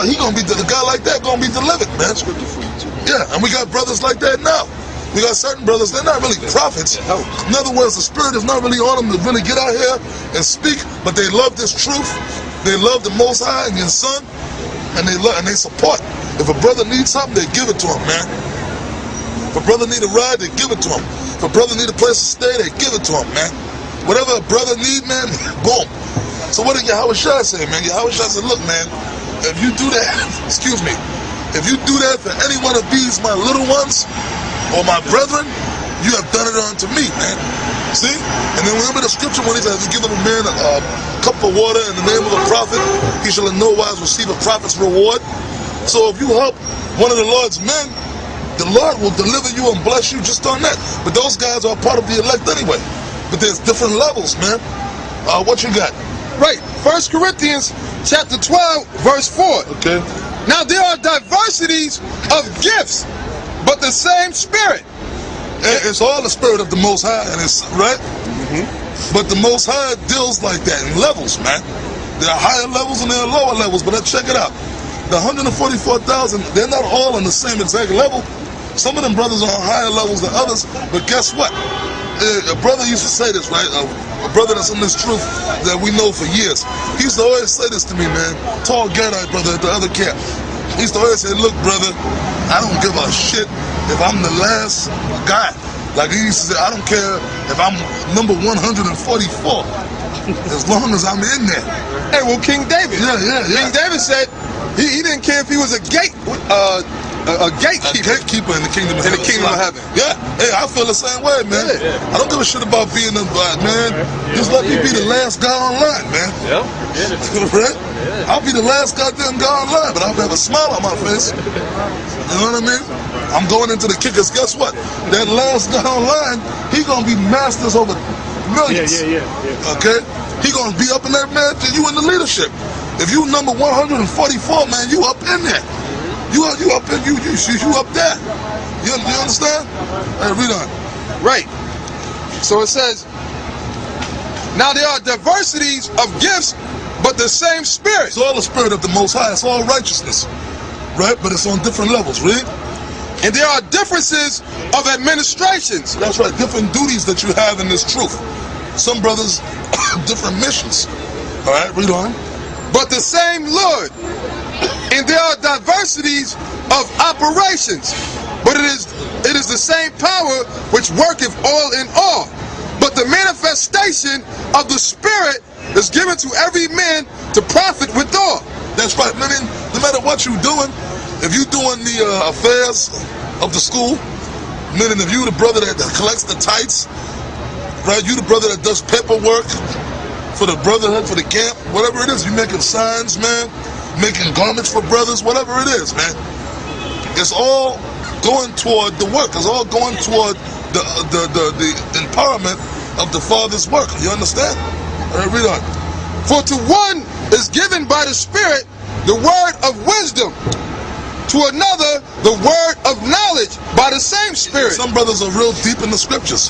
he gonna be, the guy like that gonna be delivered, man. Yeah, and we got brothers like that now. We got certain brothers, they're not really prophets. In other words, the spirit is not really on them to really get out here and speak, but they love this truth. They love the Most High and His Son, and they support. If a brother needs something, they give it to him, man. If a brother need a ride, they give it to him. If a brother need a place to stay, they give it to him, man. Whatever a brother need, man, boom. So what did Yahweh Shai say, man? Yahweh Shai said, look, man, if you do that, excuse me, if you do that for any one of these, my little ones, or my brethren, you have done it unto me, man. See? And then remember the scripture when he says, give a man a cup of water in the name of a prophet, he shall in no wise receive a prophet's reward. So if you help one of the Lord's men, the Lord will deliver you and bless you just on that. But those guys are part of the elect anyway. But there's different levels, man. What you got? Right. 1 Corinthians chapter 12, verse 4. Okay. Now there are diversities of gifts, but the same Spirit. It's all the Spirit of the Most High, and it's right. But the Most High deals like that in levels, man. There are higher levels and there are lower levels. But let's check it out. The 144,000, they're not all on the same exact level. Some of them brothers are on higher levels than others. But guess what? A brother used to say this, right? A brother that's in this truth that we know for years. He used to always say this to me, man. Tall Gadite brother at the other camp. He used to always say, look, brother, I don't give a shit if I'm the last guy. Like he used to say, I don't care if I'm number 144, as long as I'm in there. Hey, well, King David. Yeah. King David said he didn't care if he was a gatekeeper in the kingdom of heaven. Yeah. Hey, I feel the same way, man. I don't give a shit about being a man. Just let me be the last guy online, man. Right? I'll be the last goddamn guy online, but I'll have a smile on my face. You know what I mean? I'm going into the kickers. Guess what? That last guy online, he gonna be masters over millions. Okay? He gonna be up in that, man. You in the leadership. If you number 144, man, you up in there. You up in you up there. You understand? Hey, read on. Right. So it says, now there are diversities of gifts, but the same Spirit. It's all the Spirit of the Most High. It's all righteousness, right? But it's on different levels. Read. And there are differences of administrations. That's right. Different duties that you have in this truth. Some brothers, different missions. All right. Read on. But the same Lord. And there are diversities of operations, but it is the same power which worketh all in all. But the manifestation of the Spirit is given to every man to profit withal. That's right. Meaning, no matter what you're doing, if you're doing the affairs of the school, meaning if you're the brother that collects the tithes, right? You the brother that does paperwork for the brotherhood, for the camp, whatever it is, you making signs, man. Making garments for brothers, whatever it is, man. It's all going toward the work. It's all going toward the empowerment of the Father's work. You understand? All right, read on. For to one is given by the Spirit the word of wisdom, to another the word of knowledge by the same Spirit. Some brothers are real deep in the scriptures.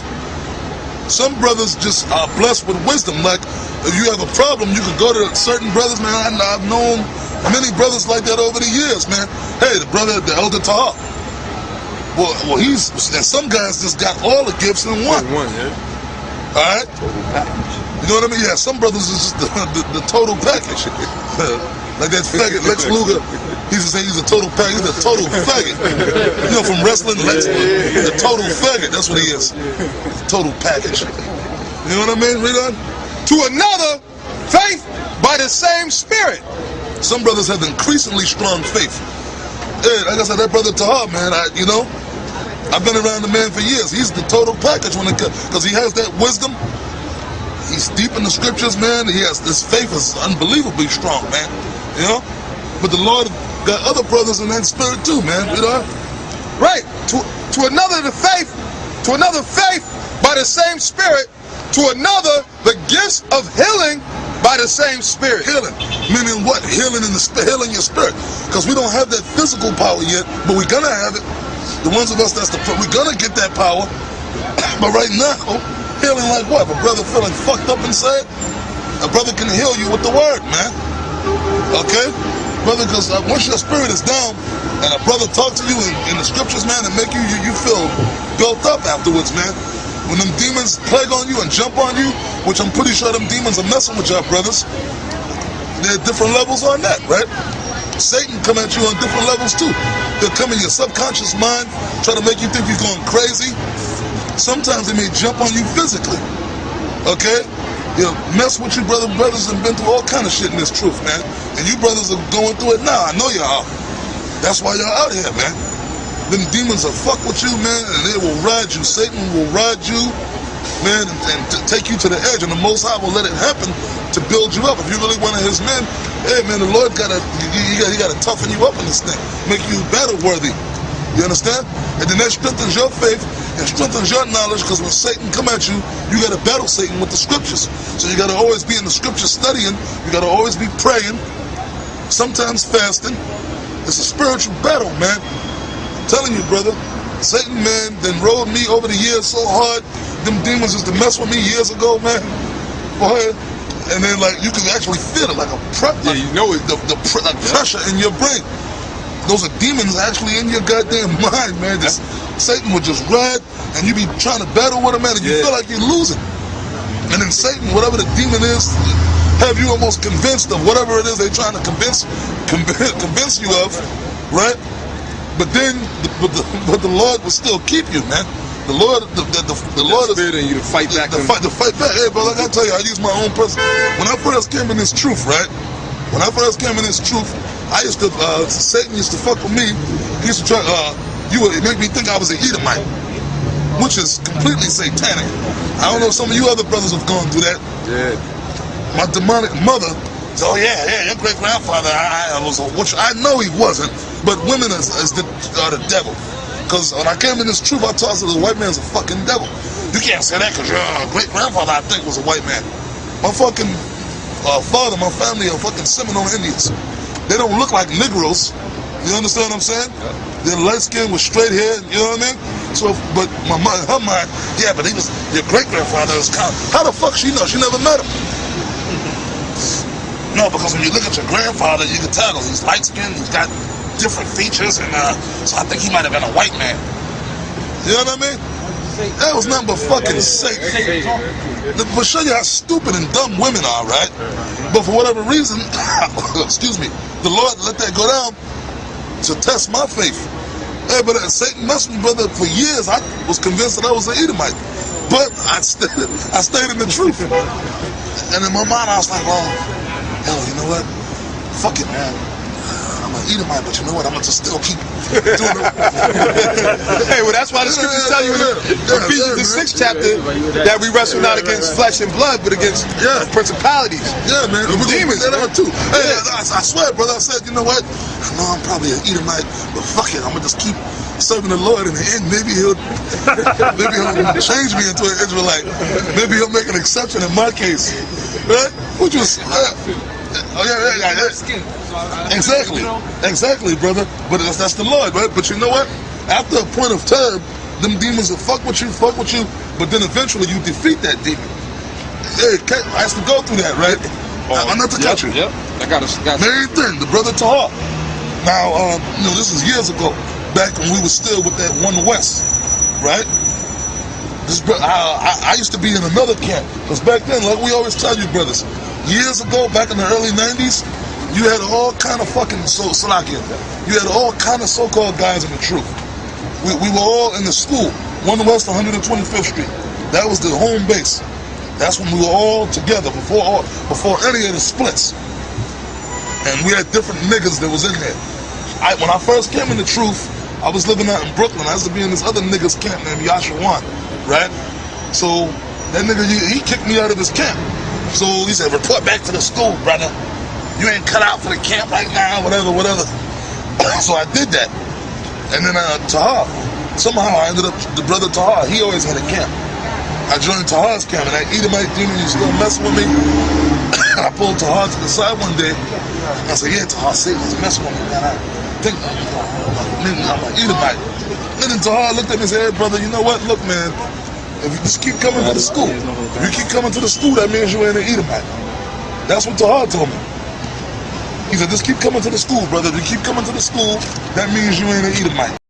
Some brothers just are blessed with wisdom. Like, if you have a problem, you can go to certain brothers, man. I've known many brothers like that over the years, man. Hey, the brother, the elder Tahar. Well, and some guys just got all the gifts in one. All right? You know what I mean? Yeah, some brothers is just the total package. Like that faggot, Lex Luger. He used to say he's a total package. He's a total faggot. You know, from wrestling, Lex Luger. He's a total faggot. That's what he is. Total package. You know what I mean? Read on. To another, faith by the same Spirit. Some brothers have increasingly strong faith. Hey, like I said, that brother Tahar, man, I've been around the man for years. He's the total package when it comes, because he has that wisdom. He's deep in the scriptures, man. This faith is unbelievably strong, man. You know? But the Lord got other brothers in that spirit too, man. You know? Right. To another the faith, to another faith by the same Spirit, to another the gifts of healing by the same Spirit. Healing. Meaning what? Healing in the spirit, healing your spirit. Because we don't have that physical power yet, but we're gonna have it. The ones of us we're gonna get that power. But right now, healing like what? If a brother feeling fucked up inside, a brother can heal you with the word, man. Okay? Brother, because once your spirit is down, and a brother talk to you in the scriptures, man, and make you feel built up afterwards, man. When them demons plague on you and jump on you, which I'm pretty sure them demons are messing with y'all brothers, there are different levels on that, right? Satan come at you on different levels too. He'll come in your subconscious mind, try to make you think you're going crazy. Sometimes they may jump on you physically, okay? He'll mess with you, brothers have been through all kind of shit in this truth, man. And you brothers are going through it now. I know y'all are. That's why y'all out here, man. Them demons will fuck with you, man, and they will ride you. Satan will ride you, man, and take you to the edge. And the Most High will let it happen to build you up. If you're really one of His men, hey, man, the Lord gotta toughen you up in this thing, make you battle worthy. You understand? And then that strengthens your faith and strengthens your knowledge, because when Satan come at you, you gotta battle Satan with the scriptures. So you gotta always be in the scriptures studying. You gotta always be praying, sometimes fasting. It's a spiritual battle, man. I'm telling you, brother. Satan, man, then rode me over the years so hard. Them demons used to mess with me years ago, man. Boy, and then like you can actually feel it, like a yeah, you know it, like pressure in your brain. Those are demons actually in your goddamn mind, man. Satan would just ride, and you be trying to battle with him, man, and you feel like you're losing. And then Satan, whatever the demon is, have you almost convinced of whatever it is they're trying to convince you of, right? But then, but the Lord will still keep you, man. The Lord, the Lord is in you to fight back. To fight back. Hey, brother, I gotta tell you, I use my own person. When I first came in this truth, right? When I first came in this truth, I used to Satan used to fuck with me. He used to try. You would make me think I was an Edomite, which is completely satanic. I don't know if some of you other brothers have gone through that. Yeah. My demonic mother said, oh yeah, your great grandfather, which I know he wasn't, but women are the devil. Because when I came in this truth, I told her the white man's a fucking devil. You can't say that because your great grandfather, I think, was a white man. My fucking father, my family are fucking Seminole Indians. They don't look like Negroes. You understand what I'm saying? They're light skinned with straight hair, you know what I mean? So, but her mind, yeah, but he was, your great grandfather was kind of, how the fuck she know? She never met him. No, because when you look at your grandfather, you can tell he's light-skinned, he's got different features, and so I think he might have been a white man. You know what I mean? That was nothing but fucking Satan. But show you how stupid and dumb women are, right? But for whatever reason, excuse me, the Lord let that go down to test my faith. Hey, but Satan messed with me, brother, for years. I was convinced that I was an Edomite. But I stayed in the truth. And in my mind, I was like, well, hell, you know what? Fuck it, man. I'm an Edomite, but you know what? I'm going to still keep doing it. Hey, well, that's why the scriptures tell you in Ephesians the 6th chapter that we wrestle not against flesh and blood, but against principalities. Yeah, man. And demons, man. Too. Hey, I swear, brother, I said, you know what? I know I'm probably an Edomite, but fuck it. I'm going to just keep serving the Lord. In the end, maybe he'll change me into an Israelite. Maybe he'll make an exception in my case. Right? Which was... Exactly, brother. But that's the Lord, right? But you know what? After a point of time, them demons will fuck with you, but then eventually you defeat that demon. Hey, I have to go through that, right? I'm not to cut you. Yep. I got main thing, the brother Tahar. Now, this is years ago, back when we were still with that One West, right? I used to be in another camp, because back then, like we always tell you, brothers, years ago, back in the early 90s, you had all kind of fucking you had all kind of so-called guys in the truth. We were all in the school, One West 125th Street. That was the home base. That's when we were all together before any of the splits. And we had different niggas that was in there. When I first came in the truth, I was living out in Brooklyn. I used to be in this other nigga's camp named Yashawan, right? So that nigga, he kicked me out of his camp. So he said, report back to the school, brother. You ain't cut out for the camp right now, whatever. So I did that. And then Tahar, somehow I ended up, the brother Tahar, he always had a camp. I joined Tahar's camp, and that Edomite demon used to still messing with me. I pulled Tahar to the side one day. I said, yeah, Tahar, Satan's messing with me, man. I think I'm an Edomite. And then Tahar looked at me and said, hey, brother, you know what? Look, man, if you just keep coming to the school, if you keep coming to the school, that means you ain't an Edomite. That's what Tahar told me. He said, just keep coming to the school, brother. If you keep coming to the school, that means you ain't an Edomite.